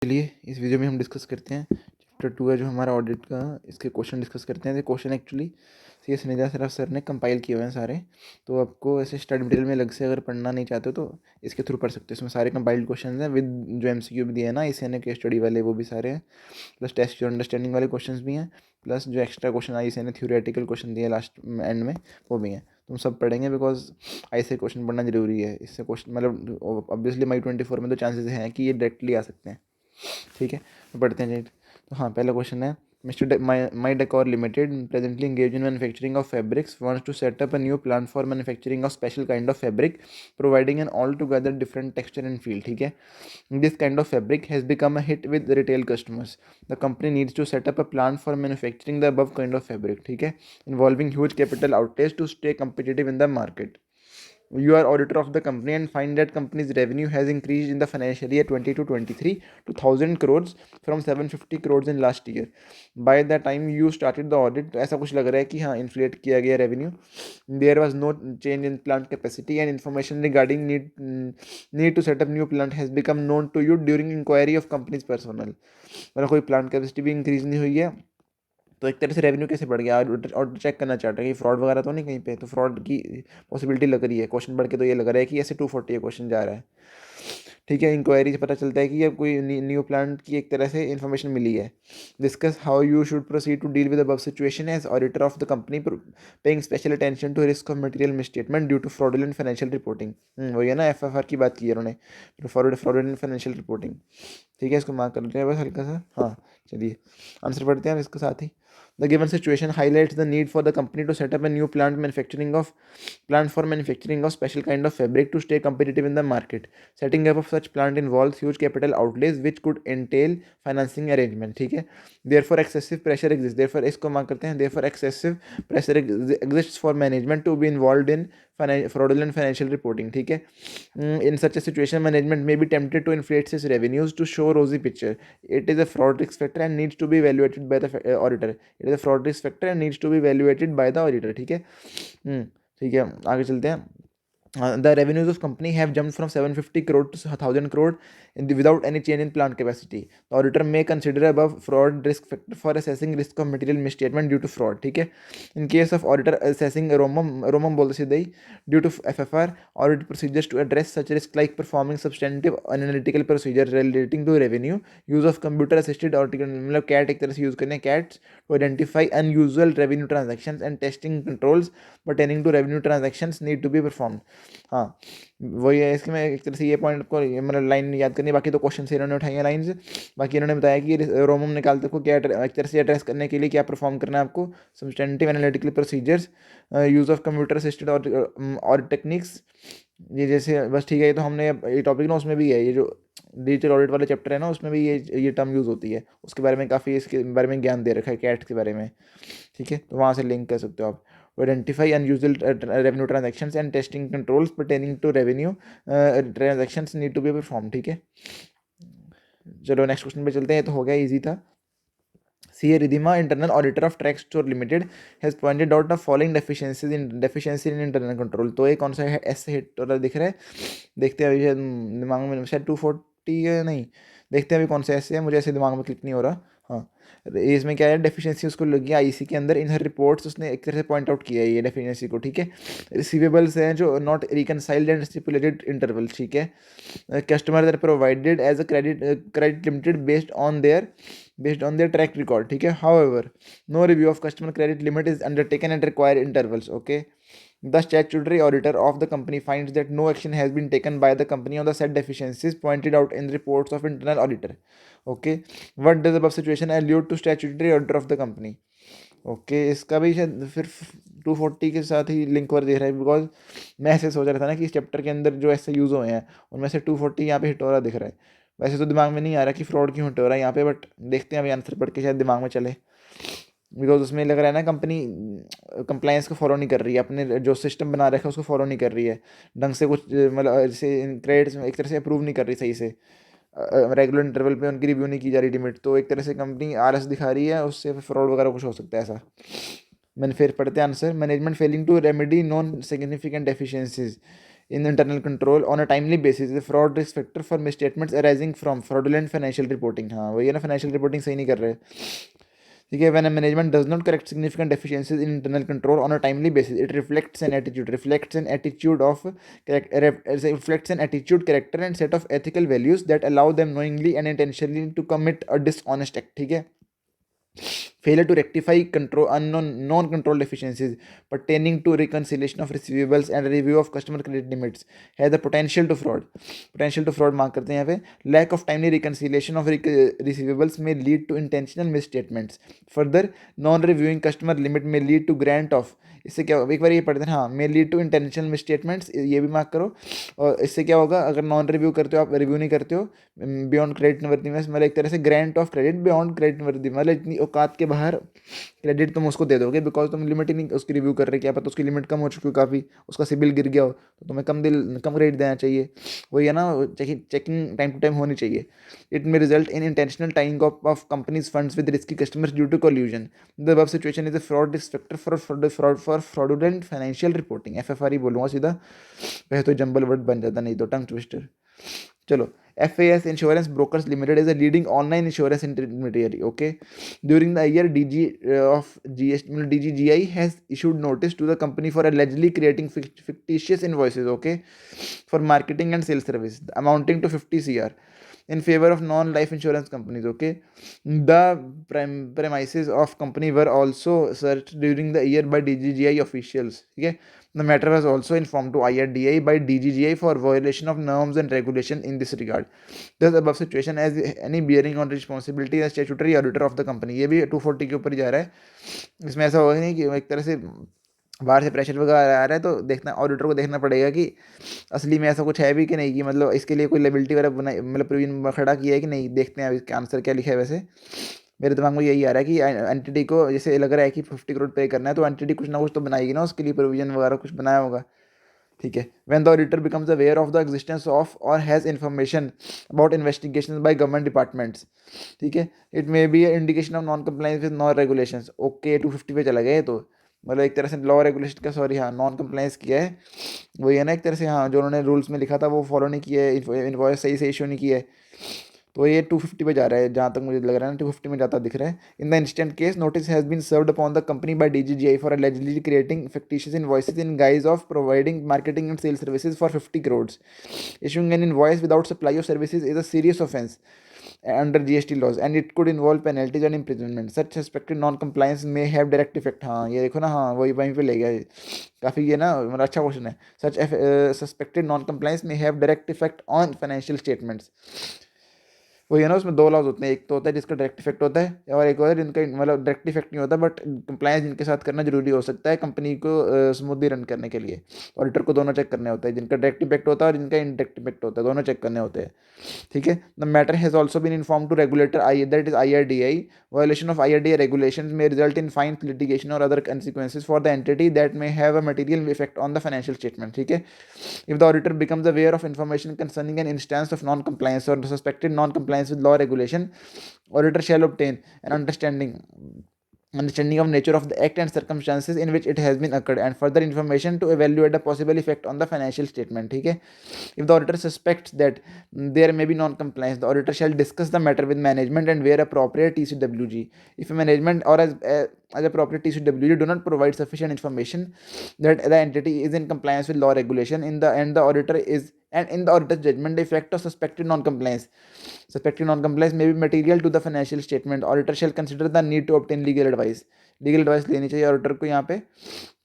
चलिए इस वीडियो में हम डिस्कस करते हैं चैप्टर 2 है जो हमारा ऑडिट का, इसके क्वेश्चन डिस्कस करते हैं। क्वेश्चन एक्चुअली सी एस निजा सराफ सर ने कंपाइल किए हुए हैं सारे, तो आपको ऐसे स्टडी मटेरियल में अलग से अगर पढ़ना नहीं चाहते हो तो इसके थ्रू पढ़ सकते हो। इसमें सारे कंपाइल्ड क्वेश्चन हैं विद जो MCQ भी दिए हैं ना ICNA के स्टडी वाले, वो भी सारे हैं, प्लस टेस्ट जो अंडरस्टैंडिंग वाले क्वेश्चन भी हैं, प्लस जो extra question ICNA theoretical question दिए लास्ट एंड में वो भी हैं। तुम सब पढ़ेंगे बिकॉज ऐसे क्वेश्चन पढ़ना जरूरी है। इससे क्वेश्चन मतलब ऑब्वियसली Mike 24 में तो चांसेस हैं कि ये डायरेक्टली आ सकते हैं। ठीक है, तो पढ़ते हैं जी। तो हाँ, पहला क्वेश्चन है, mister my decor limited presently engaged in manufacturing of fabrics wants to set up a new plant for manufacturing of special kind of fabric providing an altogether different texture and feel. ठीक है, this kind of fabric has become a hit with retail customers. The company needs to set up a plant for manufacturing the above kind of fabric. ठीक है, involving huge capital outlays to stay competitive in the market. You are auditor of the company and find that company's revenue has increased in the financial year 22-23 to 1000 crores from 750 crores in last year. By the time you started the audit, तो ऐसा कुछ लग रहा है कि हाँ inflate किया गया revenue. There was no change in plant capacity and information regarding need to set up new plant has become known to you during inquiry of company's personnel. मतलब कोई प्लांट कैपेसिटी भी इंक्रीज नहीं हुई है, तो एक तरह से रेवेन्यू कैसे बढ़ गया. ऑडिटर चेक करना चाहता है कि फ्रॉड वगैरह तो नहीं कहीं पे, तो फ्रॉड की पॉसिबिलिटी लग रही है. क्वेश्चन पढ़ के तो ये लग रहा है कि ऐसे 240 क्वेश्चन जा रहा है. ठीक है, इंक्वायरी से पता चलता है कि अब कोई न्यू प्लांट की एक तरह से इन्फॉर्मेशन मिली है. Discuss how you should proceed to deal with above situation as auditor of the company paying special attention to risk of material misstatement due to fraudulent financial reporting. वही है ना, FFR की बात की है उन्होंने, फ्रॉडुलेंट फाइनेंशियल रिपोर्टिंग. ठीक है, इसको मार्क कर लेते हैं बस हल्का सा. हाँ चलिए आंसर पढ़ते हैं इसके साथ ही. The given situation highlights the need for the company to set up a new plant for manufacturing of special kind of fabric to stay competitive in the market. Setting up of such plant involves huge capital outlays which could entail financing arrangement. ठीक है, therefore excessive pressure exists. Therefore इसको mark करते हैं. Therefore excessive pressure exists for management to be involved in fraudulent financial reporting. ठीक है, in such a situation management may be tempted to inflate its revenues to show rosy picture. It is a fraud risk factor and needs to be evaluated by the auditor. It is a fraud risk factor and needs to be evaluated by the auditor. ठीक है, ठीक है, आगे चलते हैं. The revenues of company have jumped from 750 crore to 1000 crore without any change in plant capacity. The auditor may consider above fraud risk factor for assessing risk of material misstatement due to fraud. ठीक है, in case of auditor assessing ROMM बोलते सीधे ही, due to FFR, audit procedures to address such risk like performing substantive analytical procedure relating to revenue, use of computer assisted auditing, मतलब CAT एक तरह से use करने CATs to identify unusual revenue transactions and testing controls pertaining to revenue transactions need to be performed. हाँ वही है, इसके में एक तरह से ये पॉइंट आपको मतलब लाइन याद करनी है. बाकी तो क्वेश्चन से इन्होंने उठाई है लाइन से. बाकी इन्होंने बताया कि रोमम निकालते को क्या एक तरह से एड्रेस करने के लिए क्या परफॉर्म करना है आपको. Substantive analytical procedures, use of computer assisted और टेक्निक्स, ये जैसे बस. ठीक है, ये तो हमने ये टॉपिक ना उसमें भी है, ये जो डिजिटल ऑडिट वाले चैप्टर है ना उसमें भी ये टर्म यूज़ होती है. उसके बारे में काफ़ी इसके बारे में ज्ञान दे रखा है कैट के बारे में. ठीक है, तो वहाँ से लिंक कर सकते हो आप. Identify unusual revenue transactions and testing controls pertaining to revenue transactions need to be performed. ठीक है, चलो नेक्स्ट क्वेश्चन पे चलते हैं. तो हो गया, इजी था. C.A. Ridhima, internal auditor of Track Store Limited, has pointed out the following deficiency in internal control. तो ये कौन सा है, ऐसे हिट वाला दिख रहा है. देखते हैं अभी, शायद दिमाग में शायद 240 है, नहीं देखते हैं अभी कौन सा ऐसे है, मुझे ऐसे दिमाग में क्लिक नहीं हो रहा. हाँ, इसमें क्या है, डेफिशिएंसी उसको लगी IC के अंदर. इन हर रिपोर्ट्स उसने एक तरह से पॉइंट आउट किया है ये डेफिशिएंसी को. ठीक है, रिसीवेबल्स हैं जो not reconciled and stipulated interval. ठीक है, customer are provided as a credit limited based on their track record. ठीक है, however no review of customer credit limit is undertaken at required intervals. Okay, the statutory auditor of the company finds that no action has been taken by the company on the said deficiencies pointed out in reports of internal auditor. Okay, what does above situation allude to statutory auditor of the company? Okay, इसका भी शायद फिर 240 के साथ ही link कर दे रहा है, because मैं ऐसे सोच रहा था ना कि इस चैप्टर के अंदर जो ऐसे यूज़ हुए हैं उनमें से 240 यहाँ पे हिट हो रहा दिख रहा है. वैसे तो दिमाग में नहीं आ रहा कि फ्रॉड क्यों हिट हो रहा है यहाँ पे, बट देखते हैं अभी आंसर पढ़ के शायद दिमाग में चले. बिकॉज उसमें लग रहा है ना कंपनी कंप्लायंस को फॉलो नहीं कर रही है, अपने जो सिस्टम बना रखा है उसको फॉलो नहीं कर रही है ढंग से. कुछ मतलब जैसे क्रेडिट्स एक तरह से अप्रूव नहीं कर रही सही से, रेगुलर इंटरवल पे उनकी रिव्यू नहीं की जा रही लिमिट, तो एक तरह से कंपनी आलस दिखा रही है, उससे फ्रॉड वगैरह कुछ हो सकता है ऐसा. मैंने फिर पढ़ते हैं answer. Management failing to remedy non significant deficiencies in internal control on a timely basis. The fraud risk factor for misstatements arising from fraudulent financial reporting. हाँ वही है ना, financial reporting सही नहीं कर रहे. ठीक है, when a management does not correct significant deficiencies in internal control on a timely basis, it reflects an attitude character and set of ethical values that allow them knowingly and intentionally to commit a dishonest act. ठीक है. Failure to rectify non-control deficiencies pertaining to reconciliation of receivables and review of customer credit limits has the potential to fraud. Mark करते हैं यहाँ पे. Lack of timely reconciliation of receivables may lead to intentional misstatements. Further, non-reviewing customer limit may lead to grant of. इससे क्या, एक बार ये पढ़ते हैं, हाँ, may lead to intentional misstatements, ये भी मार्क करो. और इससे क्या होगा, अगर नॉन रिव्यू करते हो, आप रिव्यू नहीं करते हो, बियॉन्ड क्रेडिट वर्दीनेस, मतलब एक तरह से grant of credit beyond credit वर्दी, मतलब इतनी औकात के बाहर क्रेडिट तुम उसको दे दोगे बिकॉज तुम लिमिट ही नहीं उसकी रिव्यू कर रहे. क्या पता उसकी लिमिट कम हो चुकी हो काफ़ी, उसका सिबिल गिर गया हो, तो तुम्हें कम क्रेडिट देना चाहिए. वही है ना, चेकिंग टाइम टू टाइम होनी चाहिए. It may result in intentional tying of companies funds with risky customers due to collusion. The above situation is a fraud risk factor for fraudulent financial reporting. FFR ही बोलूँगा सीधा, वह तो jumble word बन जाता, नहीं तो टंग ट्विस्टर. चलो, FAS Insurance Brokers Limited is a leading online insurance intermediary. Okay, during the year DGGI has issued notice to the company for allegedly creating fictitious invoices. Okay, for marketing and sales service amounting to 50 crore in favor of non-life insurance companies. Okay, the premises of company were also searched during the year by DGGI officials. Okay, the matter was also informed to IRDAI by DGGI for violation of norms and regulation in this regard. Thus above situation has any bearing on responsibility as statutory auditor of the company. ये भी 240 के ऊपर ही जा रहा है. इसमें ऐसा होगा नहीं कि एक तरह से बाहर से प्रेशर वगैरह आ रहा है, तो देखना, ऑडिटर को देखना पड़ेगा कि असली में ऐसा कुछ है भी कि नहीं, कि मतलब इसके लिए कोई लायबिलिटी वगैरह बनाई, मतलब प्रोविजन खड़ा किया है कि नहीं. देखते हैं अब इसका आंसर क्या लिखा है. वैसे मेरे दिमाग में यही आ रहा है कि एंटिटी को जैसे लग रहा है कि 50 करोड़ पे करना है, तो एंटिटी कुछ ना कुछ तो बनाएगी ना, उसके लिए प्रोविजन वगैरह कुछ बनाया होगा. ठीक है. When the auditor becomes aware of the existence of or has information about investigation by government departments. ठीक है. It may be indication of non compliance with non regulations. Okay, 250 पे चला गया. तो मतलब एक तरह से लॉ रेगुलेशन का, सॉरी हाँ, नॉन कंप्लायंस किया है, वही है ना एक तरह से. हाँ, जो उन्होंने रूल्स में लिखा था वो फॉलो नहीं किया है, इन्वॉइस सही से इशू नहीं किया है, तो ये 250 पे जा रहा है, जहाँ तक मुझे लग रहा है ना 250 में जाता दिख रहा है. In the instant case, notice has been served upon the company by DGGI for allegedly creating fictitious invoices in guise of providing marketing and sales services for 50 crores. Issuing an invoice without supply of services is a serious offence under GST laws and it could involve penalties and imprisonment. Such suspected non-compliance may have direct effect. हाँ ये देखो ना, हाँ वही वहीं पे ले गया. काफ़ी ये ना, मतलब अच्छा क्वेश्चन है. Such suspected non-compliance may have direct effect on financial statements. वही है ना, उसमें दो लॉज होते हैं. एक तो होता है जिसका डायरेक्ट इफेक्ट होता है, और एक होता है जिनका मतलब डायरेक्ट इफेक्ट नहीं होता, बट कंप्लायंस जिनके साथ करना जरूरी हो सकता है कंपनी को स्मूथली रन करने के लिए. ऑडिटर को दोनों चेक करने होते हैं, जिनका डायरेक्ट इफेक्ट होता है और जिनका इनडायरेक्ट इफेक्ट होता है, दोनों चेक करने होते हैं. ठीक है. The matter has also been inform to regulator that is IRDAI. Violation of IRDAI regulations may result in fines, litigation or other consequences for the entity that may have a material effect on the financial statement. ठीक है. If the auditor becomes aware of information concerning an instance of non-compliance or suspected non-compliance with law regulation, auditor shall obtain an understanding of nature of the act and circumstances in which it has been occurred and further information to evaluate the possible effect on the financial statement. ठीक है. If the auditor suspects that there may be non-compliance, the auditor shall discuss the matter with management and where appropriate TCWG. If management or as appropriate TCWG do not provide sufficient information that the entity is in compliance with law regulation, in the end the auditor is, and in the auditor's judgment, the effect of suspected non-compliance may be material to the financial statement. Auditor shall consider the need to obtain legal advice. Legal advice लेनी चाहिए auditor को यहाँ पे.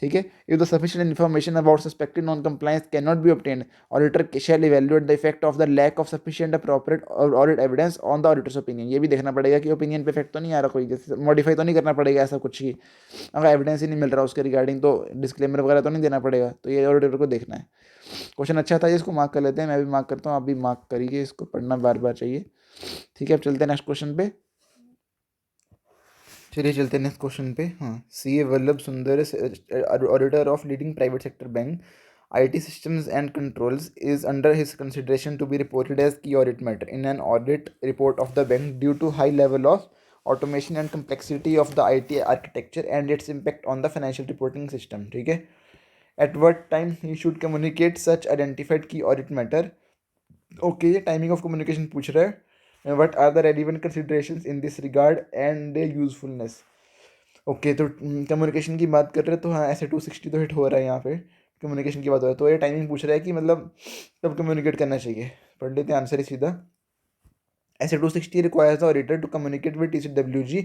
ठीक है. If the sufficient information about suspected non compliance can not be obtained, auditor shall evaluate the effect of the lack of sufficient appropriate audit evidence on the auditor's opinion. ये भी देखना पड़ेगा कि ओपिनियन पे इफेक्ट तो नहीं आ रहा, कोई जैसे मॉडिफाई तो नहीं करना पड़ेगा ऐसा कुछ ही, अगर एविडेंस ही नहीं मिल रहा उसके रिगार्डिंग, तो डिस्क्लेमर वगैरह तो नहीं देना पड़ेगा. तो ये ऑडिटर को देखना है. क्वेश्चन अच्छा था, इसको मार्क कर लेते हैं. मैं भी मार्क करता हूँ, आप भी मार्क करिए, इसको पढ़ना बार बार चाहिए. ठीक है. अब चलते हैं नेक्स्ट क्वेश्चन पे. चलिए चलते हैं नेक्स्ट क्वेश्चन पे. हाँ, CA वल्लभ सुंदर, auditor of leading private sector bank IT systems and controls, is under his consideration to be reported as key audit matter in an audit report of the bank due to high level of automation and complexity of the IT architecture and its impact on the financial reporting system. ठीक है. At what time he should communicate such identified key audit matter. Okay, ये timing of communication पूछ रहा है। What are the relevant considerations in this regard and usefulness. Okay, तो communication की बात कर रहे हैं तो हाँ, ऐसे 260 तो हिट हो रहा है यहाँ पे, कम्युनिकेशन की बात हो रहा है। तो ये टाइमिंग पूछ रहा है कि मतलब कब कम्युनिकेट करना चाहिए। पढ़ लेते हैं आंसर ही सीधा। ऐसे 260 requires the auditor to communicate with TCWG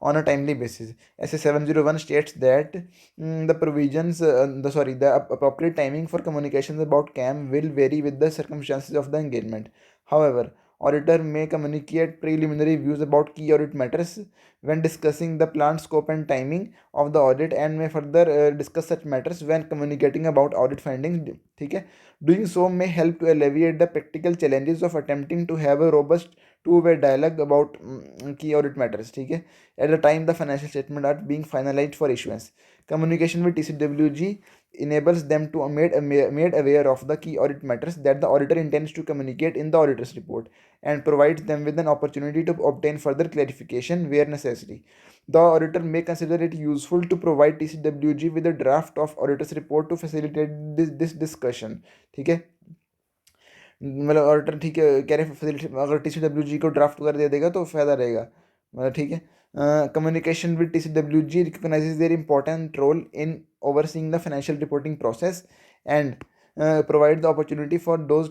on a timely basis. ऐसे 701 states that the provisions, the appropriate timing for communications about CAM will vary with the circumstances of the engagement. However, auditor may communicate preliminary views about key audit matters when discussing the planned scope and timing of the audit and may further discuss such matters when communicating about audit findings. ठीक है, doing so may help to alleviate the practical challenges of attempting to have a robust two-way dialogue about key audit matters. ठीक है, at the time the financial statement are being finalized for issuance. Communication with TCWG enables them to made aware of the key audit matters that the auditor intends to communicate in the auditor's report and provides them with an opportunity to obtain further clarification where necessary. The auditor may consider it useful to provide TCWG with a draft of auditor's report to facilitate this discussion. ठीक है, मतलब auditor ठीक है कह रहे facility, अगर TCWG को draft कर दे देगा तो फ़ायदा रहेगा, मतलब ठीक है। Communication with TCWG recognizes their important role in overseeing the financial reporting process and provide the opportunity for those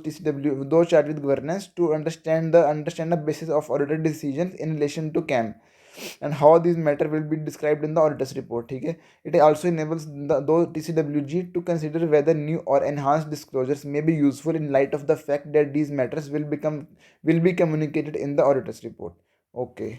charged with governance to understand the basis of audited decisions in relation to CAM and how these matter will be described in the auditor's report. ठीक है, it also enables those TCWG to consider whether new or enhanced disclosures may be useful in light of the fact that these matters will be communicated in the auditor's report. Okay,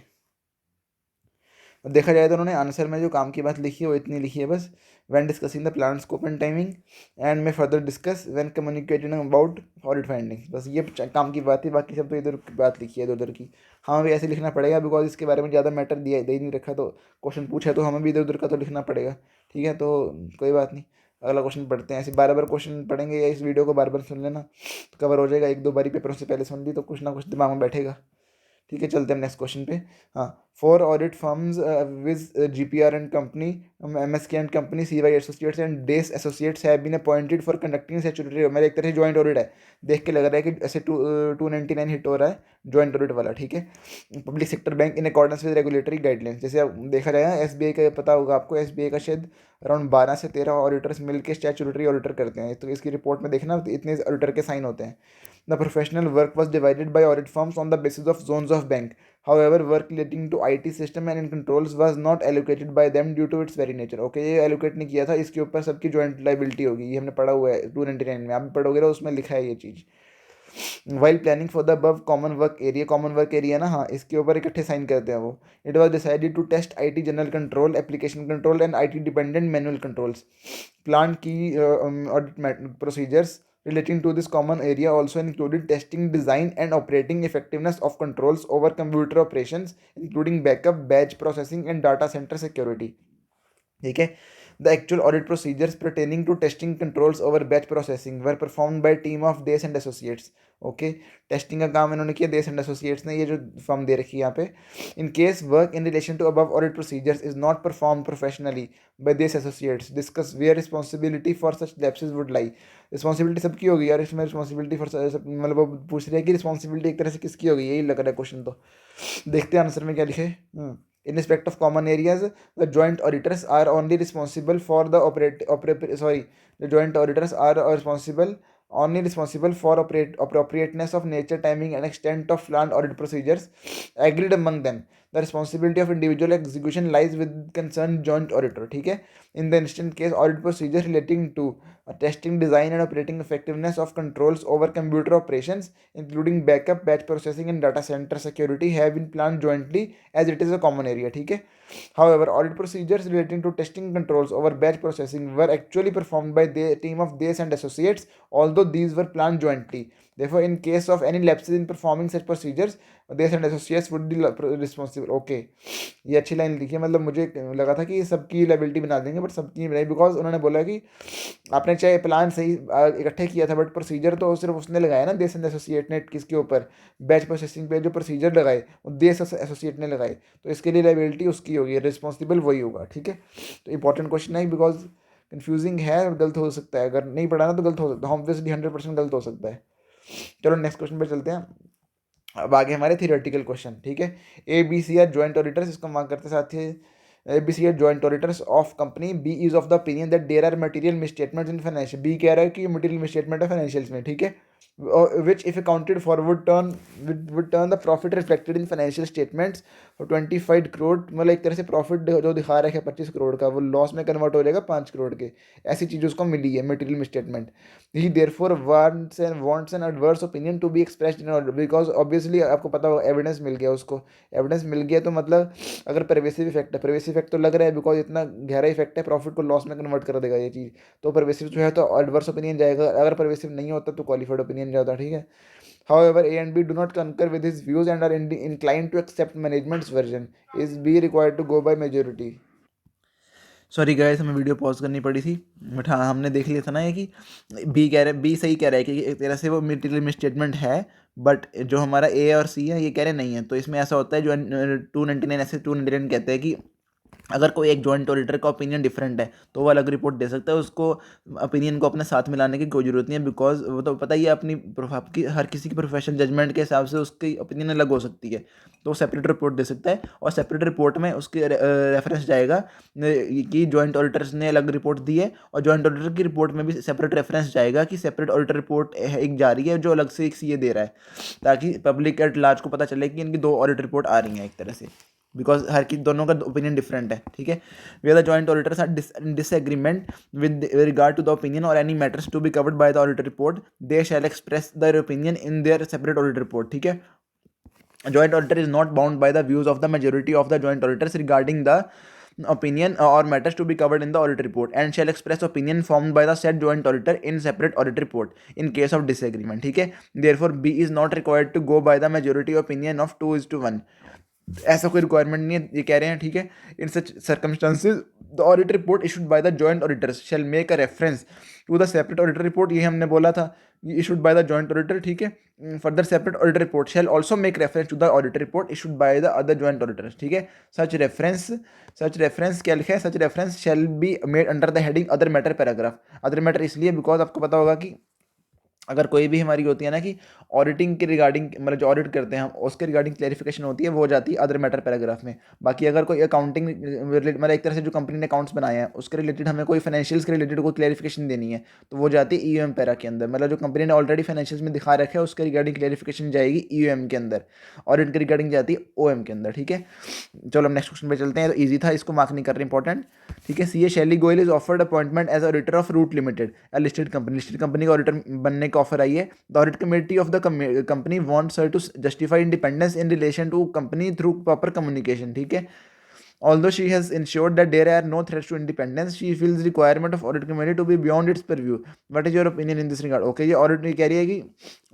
देखा जाए तो उन्होंने answer में जो काम की बात लिखी है वो इतनी लिखी है बस। When discussing the plan scope and timing and में further discuss when communicating about audit findings, बस ये काम की बात है, बाकी सब तो इधर की बात लिखी है इधर उधर की। हमें भी ऐसे लिखना पड़ेगा बिकॉज इसके बारे में ज़्यादा मैटर दिया दे नहीं रखा, तो क्वेश्चन पूछा तो हमें भी इधर उधर का तो लिखना पड़ेगा। ठीक है, तो कोई बात नहीं, अगला क्वेश्चन पढ़ते हैं। ऐसे बार बार क्वेश्चन पढ़ेंगे या इस वीडियो को बार बार सुन लेना तो कवर हो जाएगा। एक दो बारी पेपरों से पहले सुन ली तो कुछ ना कुछ दिमाग में बैठेगा। ठीक है, चलते हैं नेक्स्ट क्वेश्चन पे। हाँ, four audit firms viz GPR and company, MSK and company, CY associates and Dace associates have been appointed for conducting statutory, मेरे एक तरह से जॉइंट ऑडिट है। देख के लग रहा है कि ऐसे 299 हिट हो रहा है जॉइंट ऑडिट वाला। ठीक है, public sector bank in accordance with regulatory guidelines. जैसे अब देखा जाएगा SBI का पता होगा आपको, SBI का शायद अराउंड 12 से 13 ऑडिटर्स मिलकर स्टैट्यूटरी ऑडिटर करते हैं। तो इसकी रिपोर्ट में देखना इतने ऑडिटर के साइन होते हैं। The professional work was divided by audit firms on the basis of zones of bank. However, work relating to IT system and in controls was not allocated by them due to its very nature. Okay, ये allocate नहीं किया था, इसके ऊपर सबकी joint liability होगी। ये हमने पढ़ा हुआ है 299 में, आप पढ़ोगे ना उसमें लिखा है ये चीज़। While planning for the above common work area ना, हाँ इसके ऊपर इकट्ठे साइन करते हैं वो। It was decided to test IT general control, application control and IT dependent manual controls. Planned key audit procedures relating to this common area also included testing design and operating effectiveness of controls over computer operations, including backup, batch processing and data center security. ठीक है, the actual audit procedures pertaining to testing controls over batch processing were performed by team of Dace and Associates. Okay, testing का काम इन्होंने किया Dace and Associates ने, ये जो form दे रखी है यहाँ पे। In case work in relation to above audit procedures is not perform professionally by Dace Associates, discuss where responsibility for such lapses would lie. Responsibility सबकी होगी यार इसमें, रिस्पॉन्सिबिलिटी फॉर मतलब वो पूछ रहे हैं कि रिस्पॉन्सिबिलिटी एक तरह से किसकी होगी, यही लग रहा है क्वेश्चन। तो देखते हैं आंसर में क्या लिखे। In respect of common areas, the joint auditors are only responsible for the the joint auditors are responsible for appropriateness of nature, timing, and extent of planned audit procedures agreed among them. The responsibility of individual execution lies with concerned joint auditor. ठीक है, in the instant case, audit procedures relating to testing design and operating effectiveness of controls over computer operations, including backup, batch processing, and data center security, have been planned jointly as it is a common area. ठीक है, however, audit procedures relating to testing controls over batch processing were actually performed by the team of Dace and Associates, although these were planned jointly. Therefore, in case of any lapses in performing such procedures, Dace and Associates would be responsible. Okay, ये अच्छी line लिखी है, मतलब मुझे लगा था कि सबकी लाइबिलिटी बना देंगे बट सबकी नहीं, बिकॉज उन्होंने बोला कि आपने चाहे प्लान सही इकट्ठे किया था बट प्रोसीजर तो सिर्फ उसने लगाया ना, देश एंड एसोसिएट ने, किसके ऊपर, बैच प्रोसेसिंग पे जो प्रोसीजर लगाए वो देश एसोसिएट ने लगाए, तो इसके लिए लाइबिलिटी उसकी होगी, रिस्पॉन्सिबल वही होगा। ठीक है, तो इंपॉर्टेंट क्वेश्चन है बिकॉज कंफ्यूजिंग है और गलत हो सकता है, अगर नहीं पढ़ा ना तो गलत हो सकता है, ऑब्वियसली 100% गलत हो सकता है। चलो नेक्स्ट क्वेश्चन पे चलते हैं। अब आगे हमारे थियोरेटिकल क्वेश्चन, ठीक है। A B C are joint auditors, इसको मार्क करते साथ ही A B C are joint auditors of company, B is of the opinion that there are material misstatements in financial, B कह रहा है कि मटेरियल मिसस्टेटमेंट है फाइनेंशियल्स में, ठीक है, which if accounted for would turn the profit reflected in financial statements और 25 करोड़, मतलब एक तरह से प्रॉफिट जो दिखा रहा है 25 करोड़ का, वो लॉस में कन्वर्ट हो जाएगा 5 करोड़ के, ऐसी चीज़ उसको मिली है material misstatement. He therefore wants an adverse opinion to be expressed in order, because obviously आपको पता होगा एविडेंस मिल गया उसको, एविडेंस मिल गया तो मतलब अगर परवेसिव इफेक्ट है, परवेसिव इफेक्ट तो लग रहा है बिकॉज इतना गहरा इफेक्ट है, प्रॉफिट को लॉस में कन्वर्ट कर देगा ये चीज़, तो परवेसिव जो है तो एडवर्स ओपिनियन जाएगा, अगर परवेसिव नहीं होता तो क्वालिफाइड ओपिनियन जाता, ठीक है। However, A and B do not concur with his views and are inclined to accept management's version. Is B required to go by majority? Sorry guys, हमें video pause करनी पड़ी थी, बट हाँ हमने देख लिया था ना ये कि बी सही कह रहा है कि एक तरह से वो मटेरियल मिसस्टेटमेंट है, बट जो हमारा ए और सी है ये कह रहे नहीं है। तो इसमें ऐसा होता है जो 299 ऐसे 299 कहते हैं कि अगर कोई एक जॉइंट ऑडिटर का ओपिनियन डिफरेंट है तो वो अलग रिपोर्ट दे सकता है, उसको ओपिनियन को अपने साथ मिलाने की कोई ज़रूरत नहीं है, बिकॉज वो तो पता ही है अपनी आपकी हर किसी की प्रोफेशनल जजमेंट के हिसाब से उसकी ओपिनियन अलग हो सकती है, तो वो सेपरेट रिपोर्ट दे सकता है, और सेपरेट रिपोर्ट में उसके रेफरेंस जाएगा कि जॉइंट ऑडिटर्स ने अलग रिपोर्ट दी है, और जॉइंट ऑडिटर की रिपोर्ट में भी सेपरेट रेफरेंस जाएगा कि सेपरेट ऑडिटर रिपोर्ट एक जा रही है जो अलग से एक सी ए दे रहा है, ताकि पब्लिक एट लार्ज को पता चले कि इनकी दो ऑडिट रिपोर्ट आ रही हैं एक तरह से, बिकॉज हर की दोनों का ओपिनियन डिफरेंट है, ठीक है। Where the joint auditors are disagreement with regard to the opinion or any matters to be covered by the auditor report, they shall express their opinion in their separate auditor report, ठीक है। Joint auditor is not bound by the views of the majority of the joint auditors regarding the opinion or matters to be covered in the audit report and shall express opinion formed by the said joint auditor in separate audit report in case of disagreement, ठीक है। Therefore B is not required to go by the majority opinion of 2:1, ऐसा कोई requirement नहीं है ये कह रहे हैं, ठीक है। In such circumstances the audit report issued by the joint auditors shall make a reference to the separate auditor report, ये हमने बोला था, issued by the joint auditor, ठीक है। Further separate auditor report shall also make reference to the auditor report issued by the other joint auditors, ठीक है। Such reference क्या लिखा है, such reference shall be made under the heading other matter paragraph, other matter इसलिए because आपको पता होगा कि अगर कोई भी हमारी होती है ना कि ऑडिटिंग के रिगार्डिंग, मतलब जो ऑडिट करते हैं हम उसके रिगार्डिंग क्लैरिफिकेशन होती है, वो हो जाती है अदर मैटर पैराग्राफ में। बाकी अगर कोई अकाउंटिंग मतलब एक तरह से जो कंपनी ने अकाउंट्स बनाए हैं उसके रिलेटेड हमें कोई फाइनेंशियल्स के रिलेटेड कोई क्लैरिफिकेशन देनी है तो वो जाती है ईयूएम पैरा के अंदर, मतलब जो कंपनी ने ऑलरेडी फाइनेंशियल्स में दिखा रखा है उसके रिगार्डिंग क्लैरिफिकेशन जाएगी ईयूएम के अंदर, ऑडिट के रिगार्डिंग जाती है ओएम के अंदर, ठीक है। चलो हम नेक्स्ट क्वेश्चन पे चलते हैं, तो ईजी था, इसको मार्क नहीं कर रहे, इंपॉर्टेंट, ठीक है। CA Shaili Goyal is offered appointment as auditor of root limited, listed company का ऑडिटर बनने का ऑफर आई है। The audit committee of the company wants her to justify independence in relation to company through proper communication, ठीक है। Although she has ensured that there are no threats to independence, she feels the requirement of audit committee to be beyond its purview. What is your opinion in this regard? Okay, ये audit कह रही है कि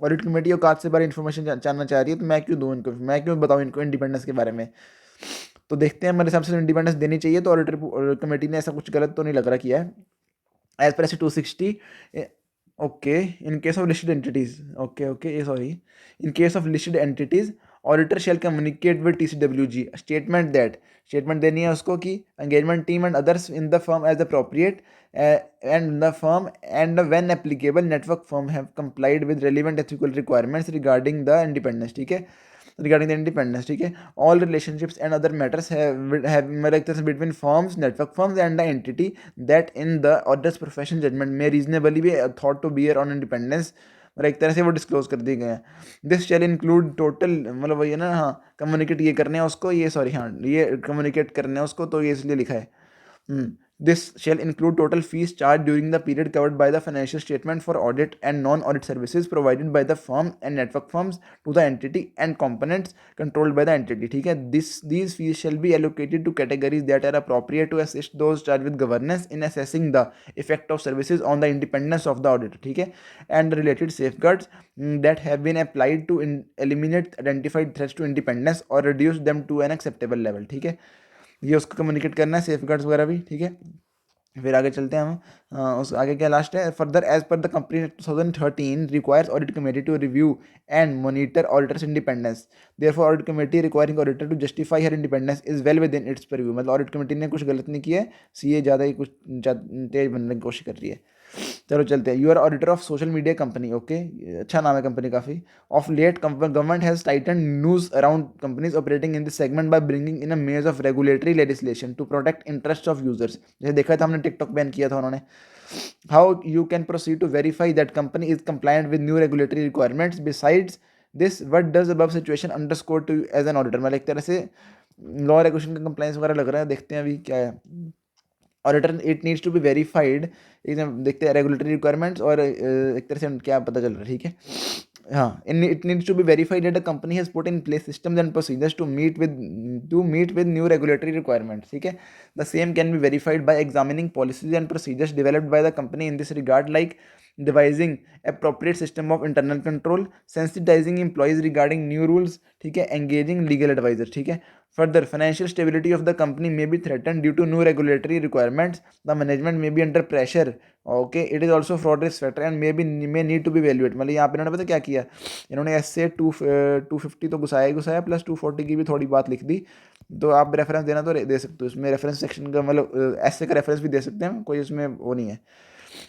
audit committee औकात से बारे information जानना चाह रही है, तो मैं क्यों दूँ इनको, मैं क्यों बताऊँ इनको इंडिपेंडेंस के बारे में। तो देखते हैं, मेरे हिसाब से इंडिपेंडेंस देनी चाहिए, तो ऑडिटर कमेटी ने ऐसा कुछ गलत तो नहीं लग रहा किया है। एज पर 260, okay, in case of listed entities, in case of listed entities auditor shall communicate with TCWG statement देनी है उसको कि engagement team and others in the firm as appropriate, and the firm and when applicable network firm have complied with relevant ethical requirements regarding the independence, ठीक है, regarding the independence, ठीक है। all relationships and other matters have between firms, network firms and the entity that in the auditor's professional judgment may reasonably be thought to bear on independence, मतलब एक तरह से वो disclose कर दिए गए हैं। दिस शैल इंक्लूड टोटल, मतलब वही है ना, हाँ कम्युनिकेट ये करने हैं उसको, ये सॉरी हाँ ये कम्युनिकेट करने हैं उसको, तो ये इसलिए लिखा है। This shall include total fees charged during the period covered by the financial statement for audit and non-audit services provided by the firm and network firms to the entity and components controlled by the entity, ठीक है। These fees shall be allocated to categories that are appropriate to assist those charged with governance in assessing the effect of services on the independence of the auditor, ठीक है, and the related safeguards that have been applied to eliminate identified threats to independence or reduce them to an acceptable level, ठीक है। ये उसको communicate करना है, safeguards वगैरह भी, ठीक है। फिर आगे चलते हैं हम, उस आगे क्या लास्ट है, further as per the company 2013 requires audit committee to review and monitor auditor's independence, therefore audit committee requiring auditor to justify her independence is well with in its purview. मतलब ऑडिट कमेटी ने कुछ गलत नहीं किया है, CA ज़्यादा ही कुछ तेज बनने की कोशिश कर रही है। चलो चलते हैं, you are auditor of social media company, okay, अच्छा नाम है कंपनी काफ़ी। Of late government has tighten noose around companies operating in this segment by bringing in a maze of regulatory legislation to protect interest of users. जैसे देखा था हमने TikTok ban किया था उन्होंने। How you can proceed to verify that company is compliant with new regulatory requirements besides this what does above situation underscore to as an auditor. मतलब एक तरह से लॉ रेगुलेशन का कंप्लायंस वगैरह लग रहा है, देखते हैं अभी क्या है। Auditor it needs to be verified, एकदम देखते हैं रेगुलेटरी रिक्वायरमेंट्स, और एक तरह से क्या पता चल रहा है, ठीक है। हाँ, in it needs to be verified that the company has put in place systems and procedures to meet with new regulatory requirements, ठीक है। The same can be verified by examining policies and procedures developed by the company in this regard, like devising appropriate system of internal control, sensitizing employees regarding new rules, ठीक है, engaging legal advisor, ठीक है। Further, financial stability of the company may be threatened due to new regulatory requirements. The management may be under pressure. Okay, it is also fraud risk factor and may need to be evaluated। मतलब यहाँ पे इन्होंने पता क्या किया, इन्होंने S से 250 तो घुसाया ही घुसाया, प्लस 240 की भी थोड़ी बात लिख दी। तो आप रेफरेंस देना तो दे सकते हो, इसमें रेफरेंस सेक्शन का मतलब ऐसे का रेफरेंस भी दे सकते हैं, कोई उसमें वो नहीं है।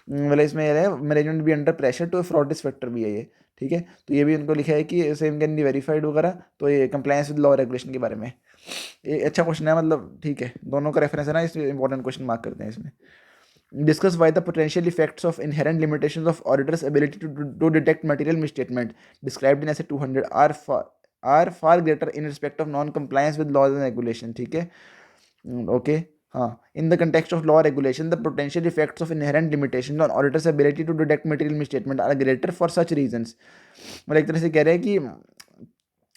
मतलब इसमें ये है मैनेजमेंट भी अंडर प्रेशर, तो फ्रॉड रिस्क फैक्टर भी है ये, ठीक है। तो ये भी उनको लिखा है कि सेम कैन बी वेरीफाइड वगैरह, तो ये कंप्लायंस विद लॉ रेगुलेशन के बारे में ये अच्छा क्वेश्चन है, मतलब ठीक है, दोनों का रेफरेंस है ना, इसमें इंपॉर्टेंट क्वेश्चन मार्क करते हैं इसमें। Discuss why the potential effects of inherent limitations of auditors' ability to detect material misstatement described in essay 200 are far greater in respect of non-compliance with laws and regulation, ठीक है। Okay, हाँ, in the context of law regulation, the potential effects of inherent limitations on auditors' ability to detect material misstatement are greater for such reasons। मतलब एक तरह से कह रहे हैं कि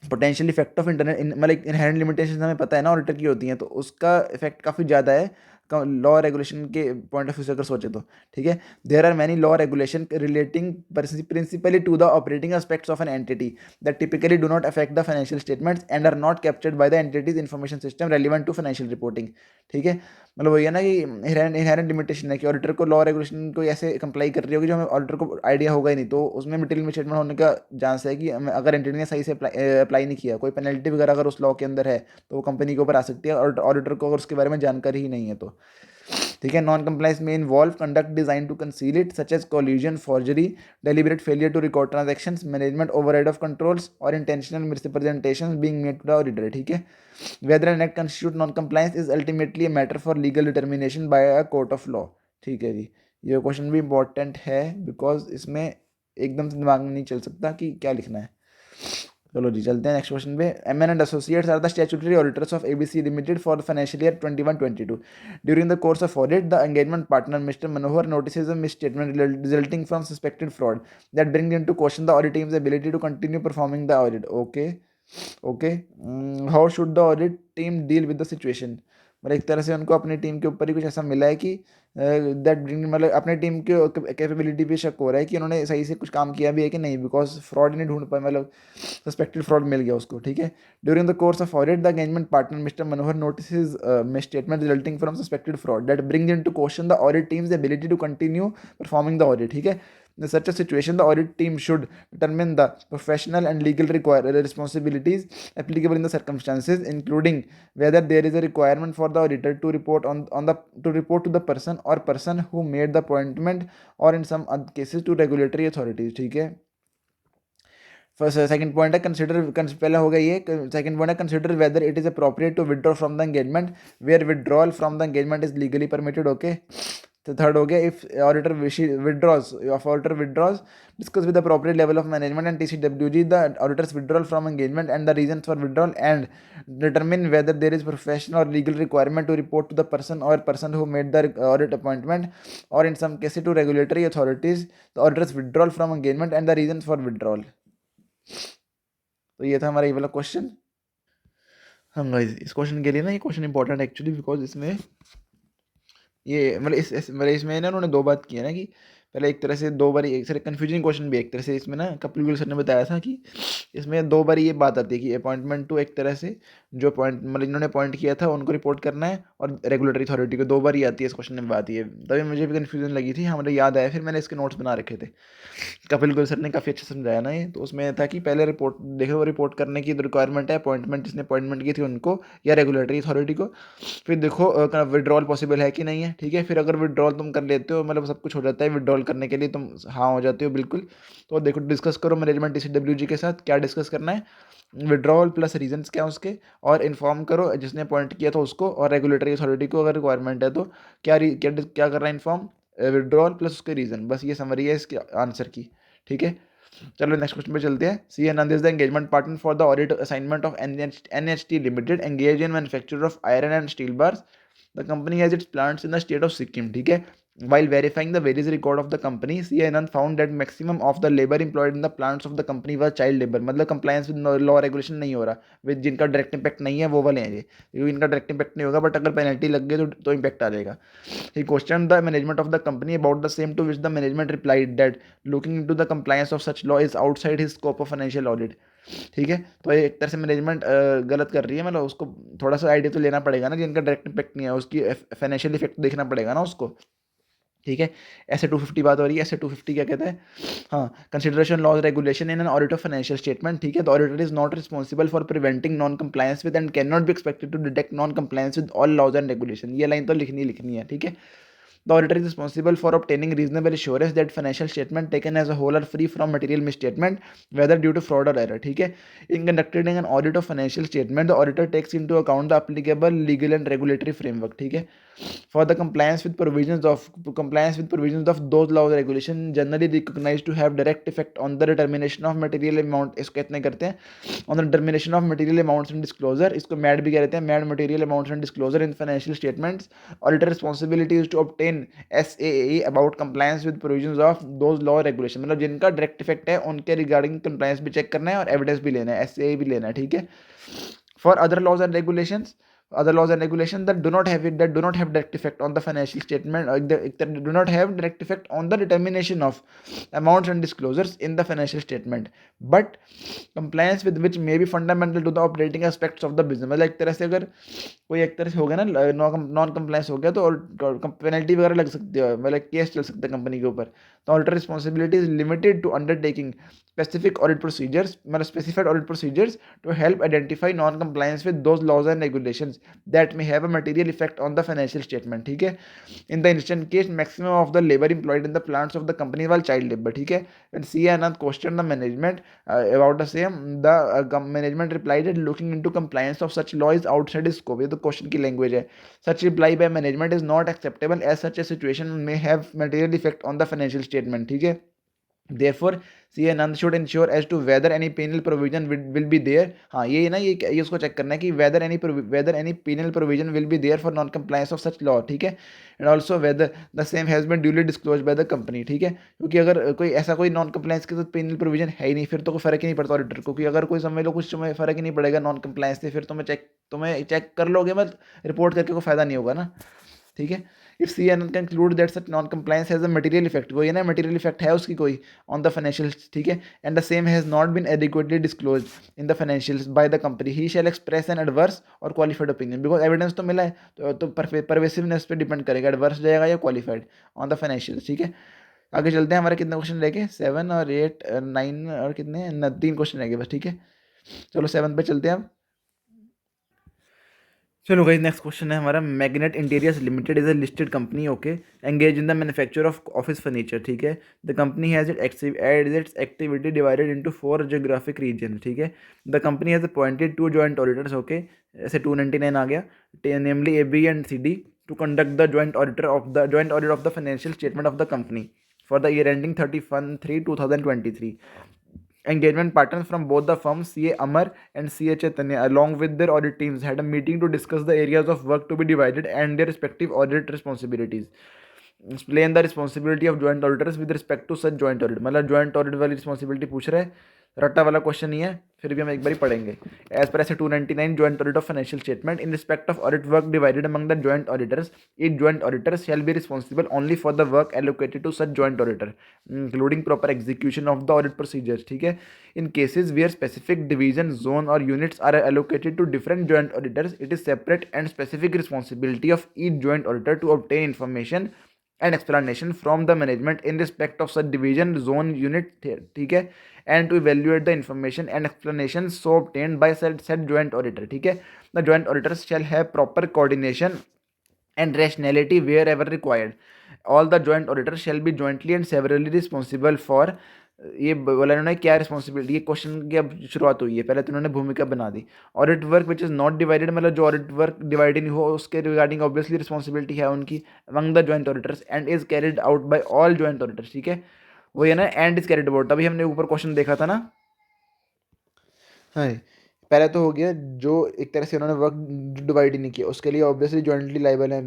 पोटेंशियल इफेक्ट ऑफ इंटरनेट मतलब इनहेरेंट लिमिटेशन हमें पता है ना ऑडिटर की होती हैं, तो उसका इफेक्ट काफ़ी ज़्यादा है लॉ रेगुलेशन के पॉइंट ऑफ व्यू से अगर सोचे तो, ठीक है। There are many law regulation relating principally to the operating aspects of an entity that typically do not affect the financial statements and are not captured by the entity's information system relevant to financial reporting, ठीक है। मतलब वही है ना कि inherent limitation है कि auditor को लॉ रेगुलेशन को ऐसे कंप्लाई कर रही होगी जो हमें ऑडिटर को आइडिया होगा ही नहीं, तो उसमें मटेरियल मिसस्टेटमेंट होने का चांस है कि अगर एंटिटी ने सही से अप्लाई नहीं किया, कोई पेनल्टी वगैरह अगर उस लॉ के अंदर है तो वो कंपनी के ऊपर आ सकती है, और ऑडिटर को अगर उसके बारे में जानकारी ही नहीं है तो, ठीक है। नॉन कंप्लाइंस में involve conduct design to conceal it such as collusion, forgery, deliberate failure to record transactions, management override of controls or intentional misrepresentations being made to the auditor, ठीक है। Whether an act constitute non-compliance is ultimately a matter for legal determination by a court of law, ठीक है जी। ये question भी important है because इसमें एकदम से दिमाग में नहीं चल सकता कि क्या लिखना है। चलो जी चलते हैं नेक्स्ट क्वेश्चन पे। MN and associates are the statutory auditors of ABC limited for the financial year 21-22। During the course of audit the engagement partner mister Manohar notices a misstatement resulting from suspected fraud that brings into question the audit team's ability to continue performing the audit। Okay, okay, how should the audit team deal with the situation. मतलब एक तरह से उनको अपनी team के ऊपर ही कुछ ऐसा मिला है कि दैट मतलब अपने टीम के कैपेबिलिटी पे शक हो रहा है कि उन्होंने सही से कुछ काम किया भी है कि नहीं, बिकॉज फ्रॉड नहीं ढूंढ पाए, मतलब सस्पेक्टेड फ्रॉड मिल गया उसको, ठीक है। During the course of audit the engagement partner mister Manohar notice misstatement resulting from suspected fraud that brings into question the audit team's ability to continue performing the audit, ठीक है। In such a situation, the audit team should determine the professional and legal responsibilities applicable in the circumstances, including whether there is a requirement for the auditor to report to the person or person who made the appointment, or in some other cases to regulatory authorities, ठीक है। First second point है consider, पहला हो गया ये, second point है consider whether it is appropriate to withdraw from the engagement where withdrawal from the engagement is legally permitted, okay. तो third हो गया if auditor withdraws discuss with appropriate level of management and TCWG the auditors withdrawal from engagement and the reason for withdrawal and determine whether there is professional और legal requirement to report to the person who made the audit appointment or in some cases to regulatory authorities the auditors withdrawal from engagement and the reason for withdrawal. तो ये था हमारा ये वाला question. हाँ guys, इस question के लिए ना ये क्वेश्चन इंपॉर्टेंट एक्चुअली बिकॉज इसमें ये मतलब मतलब इसमें ना उन्होंने दो बात की है ना कि पहले एक तरह से 2 बार एक तरह कन्फ्यूजिंग क्वेश्चन भी है एक तरह से इसमें ना, कपिल गुल सर ने बताया था कि इसमें 2 बार ये बात आती है कि अपॉइंटमेंट टू एक तरह से जो पॉइंट मतलब इन्होंने पॉइंट किया था उनको रिपोर्ट करना है, और रेगुलेटरी अथॉरिटी को 2 बार ही आती है इस क्वेश्चन में बात ये, तभी मुझे भी कन्फ्यूजन लगी थी। हाँ, मुझे याद आया, फिर मैंने इसके नोट्स बना रखे थे। कपिल गुल सर ने काफ़ी अच्छा समझाया ना ये, तो उसमें था कि पहले रिपोर्ट देखो, रिपोर्ट करने की रिक्वायरमेंट है, अपॉइंटमेंट जिसने अपॉइंटमेंट की थी उनको या रेगुलेटरी अथॉरिटी को। फिर देखो विड्रॉल पॉसिबल है कि नहीं है, ठीक है। फिर अगर विड्रॉल तुम कर लेते हो, मतलब सब कुछ हो जाता है, विड्रॉल करने के लिए तुम हाँ हो जाते हो बिल्कुल, तो देखो डिस्कस करो मैनेजमेंट TCWG के साथ क्या डिस्कस करना है, विड्रॉल प्लस रीजंस क्या है उसके, और इन्फॉर्म करो जिसने अपॉइंट किया था उसको, और रेगुलेटरी अथॉरिटी को अगर रिक्वायरमेंट है तो क्या कर रहा है इन्फॉर्म, विड्रॉल प्लस उसके रीज़न। बस ये समरी है इसके आंसर की, ठीक है। चलो नेक्स्ट क्वेश्चन पे चलते हैं। C Anand is the engagement partner for the audit assignment of NHT limited engaged in manufacture of iron and steel bars. The company has its plants in the state of Sikkim, ठीक है। While verifying the various record of the company, C. Anand found that maximum of the labor employed in the plants of the company was child labor. मतलब compliance with law regulation नहीं हो रहा, with जिनका direct impact नहीं है वो वाले हैं ये, क्योंकि इनका direct impact नहीं होगा, बट अगर penalty लग गई तो impact आ जाएगा। He questioned the management of the company about the same, to which the management replied that looking into the compliance of such law is outside his scope of financial audit, ठीक है। तो ये एक तरह से management गलत कर रही है, मतलब उसको थोड़ा सा आइडिया तो लेना पड़ेगा ना, जिनका डायरेक्ट इम्पैक्ट नहीं है उसकी फाइनेंशियल इफेक्ट देखना पड़ेगा ना उसको, ठीक है। ऐसे 250 बात हो रही है, ऐसे 250 क्या कहता है, हाँ, consideration laws regulation in an audit of financial statement, ठीक है। The auditor is not responsible for preventing non compliance with and can not be expected to detect non compliance with all laws and regulation. ये line तो लिखनी है, ठीक है। The auditor is responsible for obtaining reasonable assurance that financial statement taken as a whole are free from material misstatement, whether due to fraud or error, ठीक है। In conducting an audit of financial statement, the auditor takes into account the applicable legal and regulatory framework, ठीक है। For the compliance with provisions of those laws and regulations generally recognized to have direct effect on the determination of material amount, इसको इतने करते हैं, on the determination of material amounts and disclosure, इसको MAD भी कहते हैं, MAD material amounts and disclosure in financial statements। Auditor responsibility is to obtain SAE about compliance with provisions of those law regulation, मतलब जिनका direct effect है उनके regarding compliance भी check करना है और एविडेंस भी लेना है, SAE भी लेना है, ठीक है। For other laws and regulations, other laws and regulations that do not have direct effect on the financial statement, or that do not have direct effect on the determination of amounts and disclosures in the financial statement, but compliance with which may be fundamental to the operating aspects of the business। मतलब एक तरह से अगर कोई एक तरह से हो गया ना, नॉन कंप्लायंस हो गया तो पेनल्टी वगैरह लग सकती है, मतलब केस चल सकता है कंपनी के ऊपर। तो auditor responsibility is limited to undertaking specific audit procedures, मतलब specified audit procedures to help identify non compliance with those laws and regulations that may have a material effect on the financial statement, ठीक है। In the instant case maximum of the labour employed in the plants of the company was child labour, ठीक है। And C Anand question the management about the same, the management replied that looking into compliance of such law is outside its scope। ये तो question की language है। Such reply by management is not acceptable as such a situation may have material effect on the financial statement, ठीक है। Therefore, C. Anand should ensure as to whether any penal provision will be there। हाँ, ये ना, ये उसको check करना है कि whether any penal provision will be there for non compliance of such law, ठीक है। And also whether the same has been duly disclosed by the company, ठीक है। क्योंकि अगर कोई नॉन कंप्लायंस के साथ पेनल प्रोविजन है ही नहीं, फिर तो कोई फर्क ही नहीं पड़ता ऑडिटर को, क्योंकि अगर कोई समझ लो कुछ समय फर्क ही नहीं पड़ेगा नॉन कंप्लायंस से, फिर तुम्हें चेक कर लोगे मत, रिपोर्ट करके कोई फायदा नहीं होगा ना, ठीक है। If she can conclude that such non compliance has a material effect, वो ये ना मटेरियल इफेक्ट है उसकी कोई ऑन द फाइनेंशियल, ठीक है, and the same has not been adequately disclosed in the financials by the company, he shall express an adverse और qualified opinion, because evidence तो मिला है, तो परवेसिवनेस पे डिपेंड करेगा, एडवर्स जाएगा या क्वालिफाइड ऑन द फाइनेंशियल्स, ठीक है। आगे चलते हैं, हमारे कितने क्वेश्चन रह गए, 7 और 8 9 और कितने 3 क्वेश्चन रह गए बस, ठीक है। चलो 7 पे चलते हैं अब। चलो गाइस, नेक्स्ट क्वेश्चन है हमारा, magnet interiors limited is a listed company, okay, engage in the manufacture of office furniture, ठीक है। The company has its activity divided into 4 geographic region, ठीक है। The company has appointed 2 joint auditors, okay, ऐसे 299 आ गया, namely AB and CD, to conduct the joint audit of the financial statement of the company for the year ending 31/3/2023। Engagement partners from both the firms, CA Amar and CA Chaitanya, along with their audit teams, had a meeting to discuss the areas of work to be divided and their respective audit responsibilities. Explain the responsibility of joint auditors with respect to such joint audit, मतलब joint audit वाली responsibility पूछ रहा है, रट्टा वाला question ही है, फिर भी हम एक बार ही पढ़ेंगे। एज पर ऐसे 299 joint audit of financial statement in respect of audit work divided among the joint auditors, each joint auditor shall be responsible only for the work allocated to such joint auditor including proper execution of the audit procedures. ठीक है, in cases where specific division zone or units are allocated to different joint auditors, it is separate and specific responsibility of each joint auditor to obtain information and explanation from the management in respect of such division zone unit. ठीक है, and to evaluate the information and explanation so obtained by said joint auditor। ठीक है, the joint auditors shall have proper coordination and rationality wherever required। all the joint auditors shall be jointly and severally responsible for। ये बोला इन्होंने क्या responsibility, ये question की अब शुरुआत हुई है, पहले तो उन्होंने भूमिका बना दी। Audit work which is not divided, मतलब जो ऑडिट वर्क डिवाइडेड नहीं हो उसके रिगार्डिंग ऑब्वियसली रिस्पॉन्सिबिलिटी है उनकी among the joint auditors and is carried out by all joint auditors. ठीक है, वो ये ना एंड इज कैरिड अबाउट, तभी हमने ऊपर क्वेश्चन देखा था ना। हाँ, पहले तो हो गया जो एक तरह से उन्होंने वर्क डिवाइड ही नहीं किया, उसके लिए ऑब्वियसली जॉइंटली लाइबल है।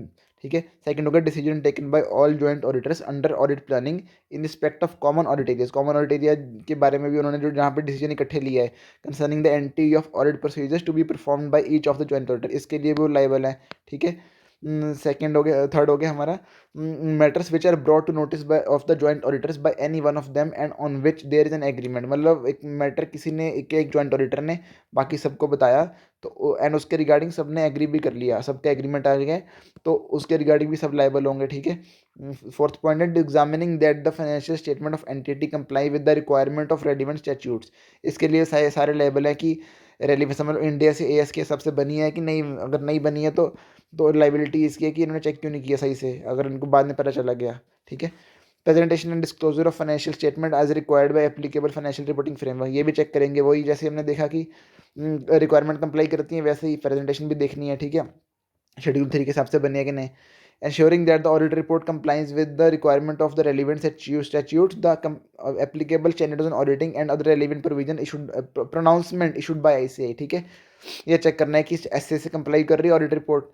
ठीक है, सेकंड हो गया decision taken by all joint auditors under audit planning in respect of common audit areas. Common audit area के बारे में भी उन्होंने जो जहाँ पे डिसीजन इकट्ठे लिया है concerning the entry of audit procedures to be performed by each of the joint auditor, इसके लिए भी वो लाइबल है। ठीक है, सेकेंड हो गया, थर्ड हो गया हमारा matters which are brought to notice by of the joint auditors by any one of them and on which there is an agreement. मतलब एक मैटर किसी ने एक जॉइंट ऑडिटर ने बाकी सबको बताया तो एंड उसके रिगार्डिंग सब ने एग्री भी कर लिया, सबका एग्रीमेंट आ गया, तो उसके रिगार्डिंग भी सब लाइबल होंगे। ठीक है, फोर्थ पॉइंट है examining that the financial statement of entity comply with the requirement of relevant statutes. इसके लिए सारे लाइबल है कि रेलिवेंट, मतलब इंडिया से एएस के हिसाब से बनी है कि नहीं, अगर नहीं बनी है तो लाइबिलिटी इसकी है कि इन्होंने चेक क्यों नहीं किया सही से, अगर इनको बाद में पता चला गया। ठीक है, presentation and disclosure of financial statement as required by applicable financial reporting framework, ये भी चेक करेंगे, वही जैसे हमने देखा कि रिक्वायरमेंट कंप्लाई करती है वैसे ही प्रेजेंटेशन भी देखनी है। ठीक है, शेड्यूल 3 के हिसाब से बनी है कि नहीं। ensuring that the audit report complies with the requirement of the relevant statutes, the applicable standards on auditing and other relevant provision issued pronouncement issued by ICAI। ठीक है, ये चेक करना है कि ऐसे से कंप्लाई कर रही है ऑडिट रिपोर्ट,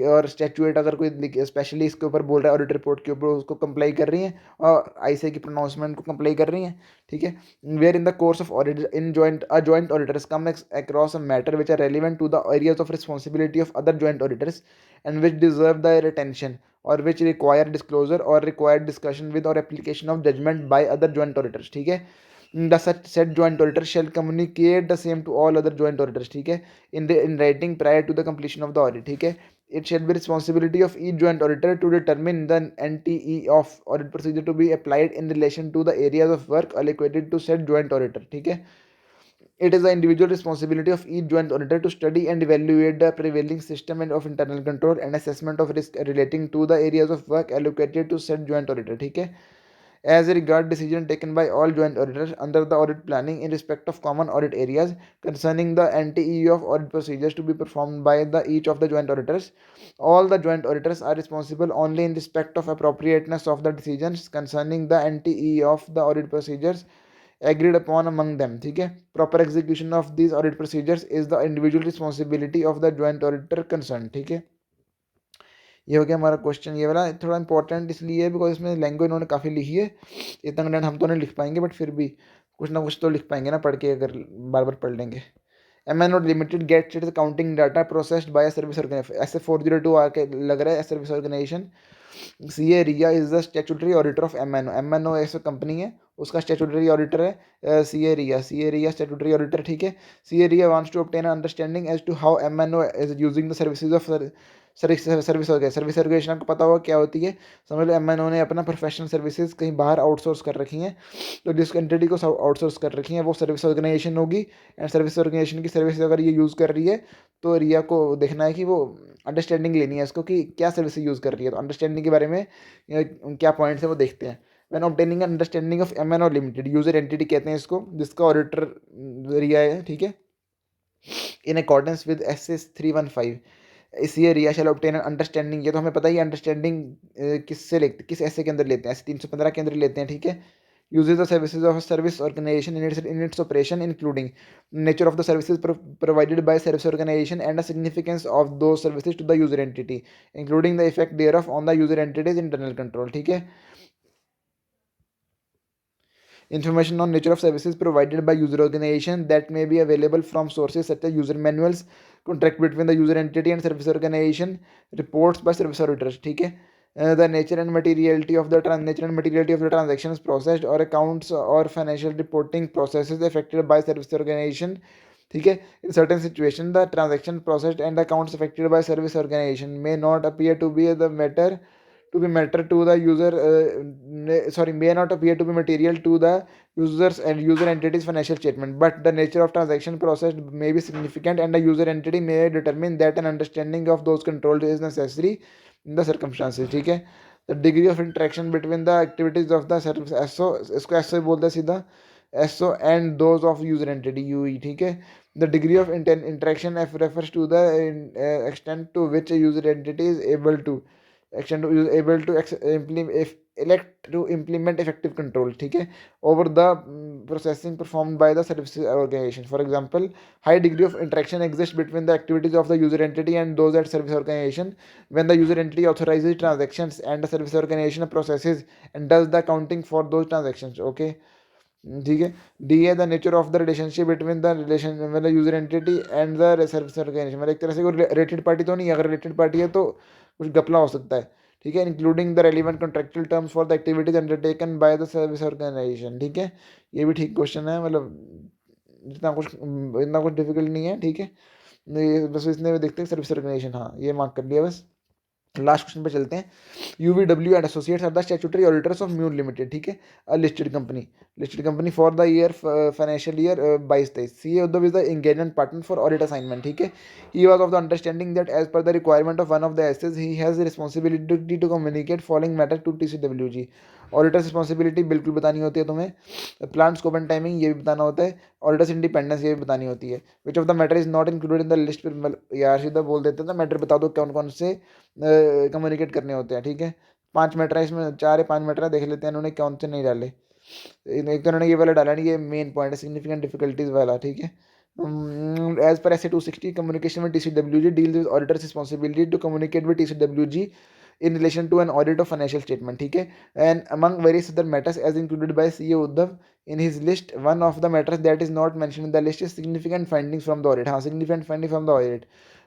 और स्टैट्यूट अगर कोई स्पेशली इसके ऊपर बोल रहा है ऑडिट रिपोर्ट के ऊपर, उसको कंप्लाई कर रही है और आईसीआई की प्रोनाउंसमेंट को कंप्लाई कर रही हैं। ठीक है, where in the course of audit in joint auditors come across a matter which are relevant to the areas of responsibility of other joint auditors and which deserve their attention or which require disclosure or require discussion with or application of judgment by other joint auditors। ठीक है, the said joint auditor shall communicate the same to all other joint auditors। ठीक है, in writing prior to the completion of the audit। ठीक है, it shall be responsibility of each joint auditor to determine the NTE of audit procedure to be applied in relation to the areas of work allocated to said joint auditor। ठीक है, it is the individual responsibility of each joint auditor to study and evaluate the prevailing system and of internal control and assessment of risk relating to the areas of work allocated to said joint auditor। ठीक है, as regard decision taken by all joint auditors under the audit planning in respect of common audit areas concerning the NTE of audit procedures to be performed by the each of the joint auditors, all the joint auditors are responsible only in respect of appropriateness of the decisions concerning the NTE of the audit procedures agreed upon among them। ठीक है, proper execution of these audit procedures is the individual responsibility of the joint auditor concerned। ठीक है, ये हो गया हमारा question. ये वाला थोड़ा इंपॉर्टेंट इसलिए बिकॉज इसमें लैंग्वेज इन्होंने काफ़ी लिखी है, इतना कंटेंट हम तो नहीं लिख पाएंगे बट फिर भी कुछ ना कुछ तो लिख पाएंगे ना पढ़ के, अगर बार बार पढ़ लेंगे। MNO limited gets its accounting data processed by service organisation, ऐसे 402 आके लग रहा है service organisation. CA Ria is the statutory auditor of MNO। MNO ऐसा कंपनी है, उसका स्टैट्यूटरी ऑडिटर है CA Ria. CA Ria statutory auditor. ठीक है, CA Ria wants to obtain understanding as to how MNO is using the services of service organisation. आपको पता होगा क्या होती है, समझ लो MNO ने अपना प्रोफेशनल सर्विसेज कहीं बाहर आउटसोर्स कर रखी हैं, तो जिस एंटिटी को आउटसोर्स कर रखी हैं वो सर्विस ऑर्गेनाइजेशन होगी, एंड सर्विस ऑर्गेनाइजेशन की सर्विस अगर ये यूज़ कर रही है तो रिया को देखना है कि वो अंडरस्टैंडिंग लेनी है इसको कि क्या सर्विस यूज़ कर रही है, तो अंडरस्टैंडिंग के बारे में क्या पॉइंट्स है वो देखते हैं। When obtaining understanding of MNO limited, user entity कहते हैं इसको, जिसका ऑडिटर रिया है। ठीक है, इन अकॉर्डेंस विद SS 315 इसलिए रिया शैल ऑब्टेन अंडरस्टैंडिंग, ये तो हमें पता ही अंडरस्टैंडिंग किससे लेते, किस ऐसे के अंदर लेते हैं, ऐसे 315 के अंदर लेते हैं। ठीक है, uses the services of a service organization in its operation including nature of the services provided by service organization and the significance of those services to the user entity including the effect thereof on the user entity's internal control। ठीक है, Information on nature of services provided by user organization that may be available from sources such as user manuals, contract between the user entity and service organization, reports by service auditors. ठीक है. The nature and materiality of the transactions processed or accounts or financial reporting processes affected by service organization. ठीक है. In certain situations the transaction processed and accounts affected by service organization may not appear to be the matter to the user may not appear to be material to the users and user entities financial statement, but the nature of transaction processed may be significant and the user entity may determine that an understanding of those controls is necessary in the circumstances. ठीक है. The degree of interaction between the activities of the service SO, इसको SO बोलते हैं सीधा, SO and those of user entity UE. ठीक है. The degree of interaction refers to the extent to which a user entity is able to elect to implement effective control. ठीक है. Over the processing performed by the service organization. For example, high degree of interaction exists between the activities of the user entity and those at service organization when the user entity authorizes transactions and the service organization processes and does the accounting for those transactions. Okay. ठीक है. D है the nature of the relationship between the relation मतलब user entity and the service organisation. मतलब एक तरह से कोई related party तो नहीं है. अगर रिलेटेड पार्टी है तो कुछ गपला हो सकता है. ठीक है. Including the relevant contractual terms for the activities undertaken by the service organisation. ठीक है. ये भी ठीक क्वेश्चन है. मतलब इतना कुछ डिफिकल्ट नहीं है. ठीक है. बस इसने देखते हैं सर्विस ऑर्गेनाइजेशन. हाँ, ये मार्क कर लिया बस. लास्ट क्वेश्चन पे चलते हैं. UVW and associates are the statutory auditors of म्यून लिमिटेड. ठीक है. A listed company for the year financial year 22-23. CA Uddhav is the engagement partner for audit assignment. ठीक है. He was of the understanding that as per the requirement of one of the SAs he has responsibility to communicate following matter to TCWG. Auditors responsibility बिल्कुल बतानी होती है तुम्हें. Plant scope and timing ये भी बताना होता है. ऑडिटर्स इंडिपेंडेंस ये भी बतानी होती है. विच of the matter is not included in the list. यार सीधा बोल देते हैं ना, मैटर बता दो कौन कौन से कम्युनिकेट करने होते हैं. ठीक है. 5 मैटर है इसमें, 4 या 5 मैटर देख लेते हैं इन्होंने कौन से नहीं डाले. एक तो इन्होंने ये वाला डाला नहीं, ये मेन पॉइंट है सिग्निफिकेंट डिफिकल्टीज वाला. ठीक है. As per SA 260 communication with TCWG deals with auditor's responsibility to communicate with TCWG in relation to an audit of financial statement. ठीक है. And among various other matters as included by CA Uddhav in his list, one of the matters that is not mentioned in the list is significant findings from the audit. हाँ, significant findings from the audit.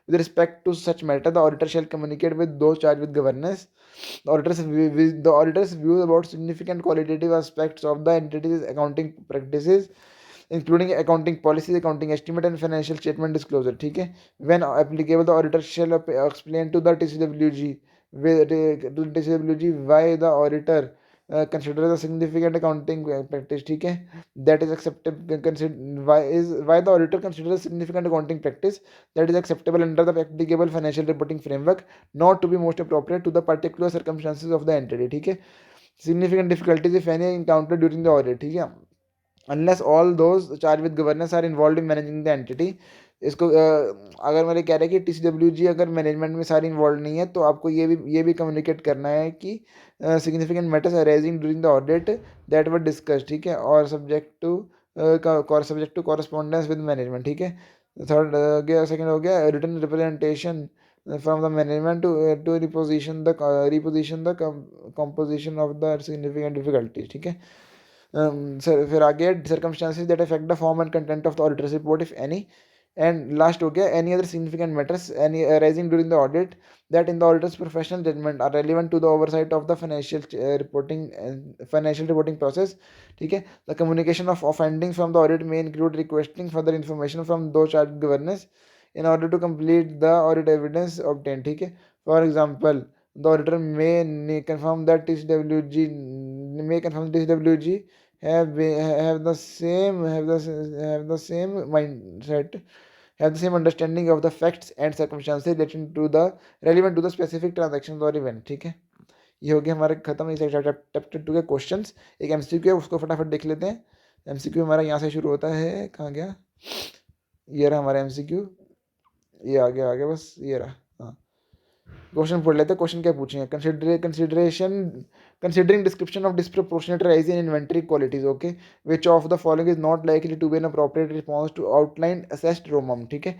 With respect to such matter, the auditor shall communicate with those charged with governance. The auditors view about significant qualitative aspects of the entity's accounting practices, including accounting policies, accounting estimate, and financial statement disclosure. ठीक है. When applicable, the auditor shall explain to the TCWG why the auditor considers a significant accounting practice. ठीक है. That is acceptable. Why the auditor considers a significant accounting practice that is acceptable under the applicable financial reporting framework, not to be most appropriate to the particular circumstances of the entity. ठीक है. Significant difficulties if any encountered during the audit. ठीक है. Unless all those charged with governance are involved in managing the entity. इसको अगर मेरे कह रहे हैं कि TCWG अगर मैनेजमेंट में सारी इन्वॉल्व नहीं है तो आपको ये भी कम्युनिकेट करना है कि significant matters arising during the audit that were discuss. ठीक है. और subject to correspondence with management. ठीक है. थर्ड हो गया. सेकंड हो गया written representation from the management to reposition the composition of the significant difficulties. ठीक है. फिर आगे circumstances that affect the form and content of the auditor's report if any. And last हो गया any other significant matters arising during the audit that in the auditor's professional judgment are relevant to the oversight of the financial reporting process. ठीक है. The communication of findings from the audit may include requesting further information from those charged with governance in order to complete the audit evidence obtained. ठीक है. For example, the auditor may confirm that TCWG have the same mindset, have the same understanding of the facts and circumstances relevant to the specific transactions or event. ठीक है. ये हो गया हमारे खत्म इस चैप्टर 2 के क्वेश्चंस. एक MCQ है, उसको फटाफट देख लेते हैं. MCQ हमारा यहाँ से शुरू होता है. कहाँ गया? ये रहा हमारा MCQ. ये आ गया बस ये रहा. हाँ, क्वेश्चन पढ़ लेते हैं. क्वेश्चन क्या पूछेंगे? considering description of disproportionate rise in inventory qualities. Okay, which of the following is not likely to be an appropriate response to outlined assessed ROMM. ठीक है.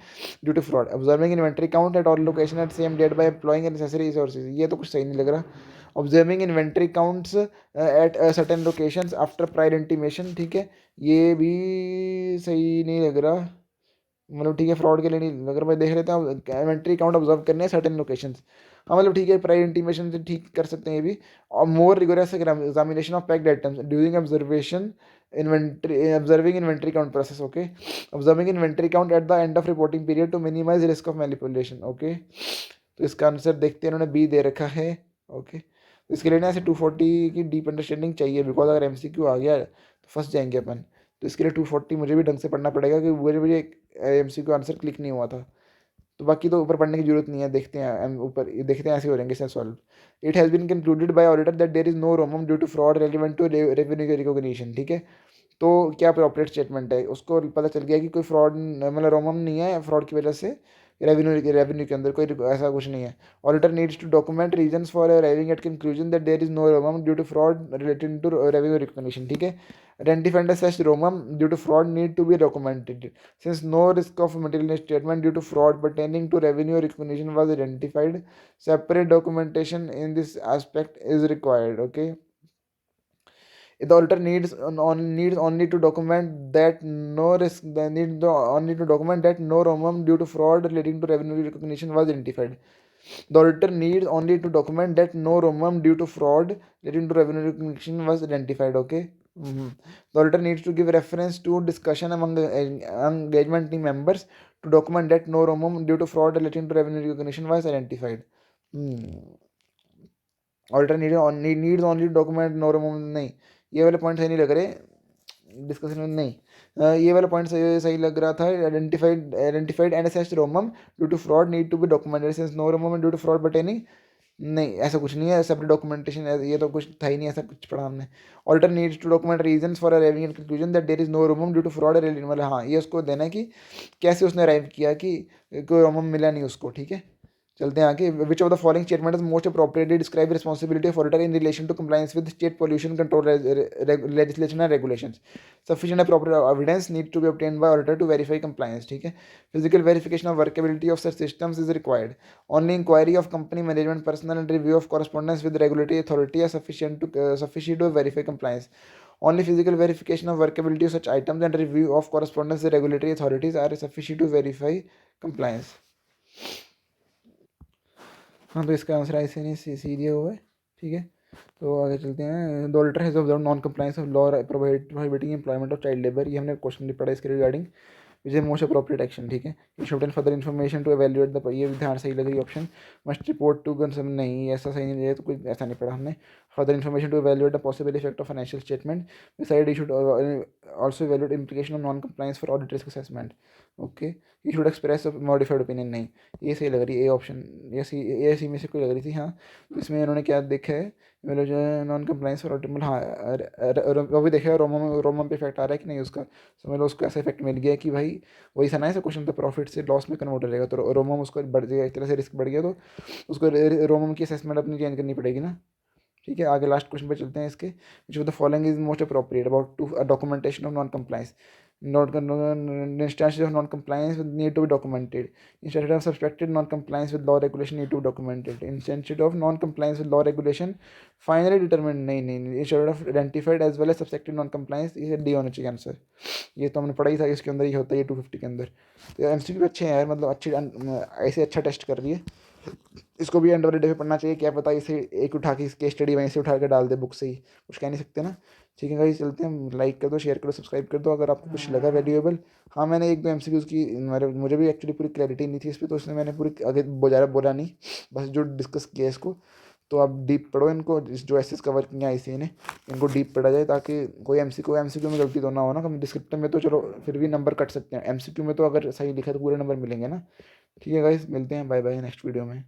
due to fraud. Observing inventory count at all location at same date by employing necessary resources. ये तो कुछ सही नहीं लग रहा. Observing inventory counts at certain locations after prior intimation, ठीक है, ये भी सही नहीं लग रहा, मतलब ठीक है, फ्रॉड के लिए नहीं, अगर मैं देख लेते हैं इन्वेंट्री काउंट ऑब्जर्व करने हैं सर्टेन लोकेशंस, हाँ मतलब ठीक है, प्रायर इंटीमेशन से ठीक कर सकते हैं ये भी। Or more rigorous examination of packed items during observation inventory observing inventory count process, okay, observing inventory count at the end of reporting period to minimise risk of manipulation, okay. तो इसका answer देखते हैं, इन्होंने B दे रखा है, okay. तो इसके लिए ना ऐसे 240 की डीप अंडरस्टैंडिंग चाहिए, बिकॉज अगर एमसीक्यू आ गया तो फंस जाएंगे अपन। तो इसके लिए 240 मुझे भी ढंग से पढ़ना पड़ेगा, क्योंकि मुझे एमसीक्यू आंसर क्लिक नहीं हुआ था। तो बाकी तो ऊपर पढ़ने की जरूरत नहीं है, देखते हैं ऊपर ये देखते हैं ऐसे हो जाएंगे इससे solve. It has been concluded by auditor that there is no ROMM due to fraud relevant to revenue recognition, ठीक है। तो क्या अप्रोप्रिएट स्टेटमेंट है, उसको पता चल गया कि कोई फ्रॉड मतलब रोमम नहीं है, फ्रॉड की वजह से रेवेन्यू के अंदर कोई ऐसा कुछ नहीं है। Auditor needs to document reasons for arriving at conclusion that there is no ROMM due to fraud related to revenue recognition, ठीक है। Identified as such romum due to fraud need to be documented. Since no risk of material statement due to fraud pertaining to revenue recognition was identified, separate documentation in this aspect is required. Okay. The auditor needs only to document that no risk. The need the only to document that no romum due to fraud relating to revenue recognition was identified. The auditor needs only to document that no romum due to fraud relating to revenue recognition was identified. Okay. The auditor needs to give reference to discussion among the engagement team members to document that no romum due to fraud relating to revenue recognition was identified. Auditor needs only to document no romum, नहीं, ये वाले point सही नहीं लग रहे discussion में, नहीं ये वाला पॉइंट सही लग रहा था। Identified and assessed ROMM due to fraud need to be documented since no ROMM due to fraud pertaining, नहीं ऐसा कुछ नहीं है, सेपरेट डॉक्यूमेंटेशन, ये तो कुछ था ही नहीं, ऐसा कुछ पढ़ा हमने। Auditor needs to document reasons for arriving at conclusion that there is no ROMM due to fraud, मतलब हाँ ये उसको देना है कि कैसे उसने अराइव किया कि कोई रोमम मिला नहीं उसको, ठीक है। चलते हैं आगे। Which of the following statement is most appropriately describe responsibility of auditor in relation to compliance with state pollution control legislation and regulations. Sufficient appropriate evidence need to be obtained by auditor to verify compliance, ठीक है। Physical verification of workability of such systems is required. Only inquiry of company management personnel and review of correspondence with regulatory authority are sufficient to verify compliance. Only physical verification of workability of such items and review of correspondence with regulatory authorities are sufficient to verify compliance. हाँ तो इसका answer ऐसे नहीं सी दिया हुआ है, ठीक है। तो आगे चलते हैं। The auditor has observe non compliance of law prohibiting employment of child labour, ये हमने क्वेश्चन भी पढ़ा इसके regarding, which is most appropriate action, ठीक है। You should further information to evaluate the, ये भी ध्यान सही लग रही option. Must report to concern, नहीं ऐसा सही नहीं है, तो कुछ ऐसा नहीं पढ़ा हमने। Further information to evaluate the possible effect of financial statement, beside you should also evaluate implication of non compliance for audit risk assessment, okay. You should express modified opinion, नहीं ये सही लग रही है, ए ऑप्शन, ये सी में से कोई लग रही थी, हाँ। तो इसमें इन्होंने क्या देखा है, मतलब जो नॉन कंप्लायंस फॉर ऑडिट, मतलब हाँ वो भी देखा रोमम पे इफेक्ट आ रहा है कि नहीं उसका, समझ लो उसको ऐसा इफेक्ट मिल गया कि भाई वही सा ना ऐसा क्वेश्चन, तो प्रॉफिट से लॉस में कन्वर्ट हो जाएगा, तो रोमम उसको बढ़ जाएगा, एक तरह से रिस्क बढ़ गया, तो उसको रोमम की असेसमेंट अपनी चेंज करनी पड़ेगी ना, ठीक है। आगे लास्ट क्वेश्चन पे चलते हैं इसके। Which of the following is most appropriate about to documentation of non compliance, instances of non-compliance need to be documented. Instead of suspected non-compliance with law regulation need to be documented. Instead of non-compliance with law regulation finally determined, नहीं instead of identified as well as suspected non-compliance, ये D होना चाहिए answer. ये तो हमने पढ़ा ही था, इसके अंदर ही होता है ये 250 के अंदर। तो एमसीक्यू अच्छे हैं यार, मतलब अच्छे ऐसे अच्छा टेस्ट कर रही है, इसको भी एंड ऑफ द डे पे पढ़ना चाहिए, क्या पता इसे एक उठा के इसके स्टडी वहीं से उठा के डाल दे बुक से ही, कुछ कह नहीं सकते ना। ठीक है गाइस, चलते हैं, लाइक कर दो, शेयर करो, सब्सक्राइब कर दो अगर आपको कुछ लगा वैल्यूएबल। हाँ मैंने एक दो एमसीक्यूज़ की, मुझे भी एक्चुअली पूरी क्लैरिटी नहीं थी इस पर, तो इसलिए मैंने पूरी आगे ज़्यादा बोला नहीं, बस जो डिस्कस किया इसको। तो आप डीप पढ़ो इनको, जो एसेस कवर किया इसी ने, इनको डीप पढ़ा जाए, ताकि कोई एमसीक्यू में गलती तो ना हो ना। कम डिस्क्रिप्टिव में तो चलो फिर भी नंबर कट सकते हैं, एमसीक्यू में तो अगर सही लिखा तो पूरे नंबर मिलेंगे ना। ठीक है गाइस, मिलते हैं, बाय बाय नेक्स्ट वीडियो में।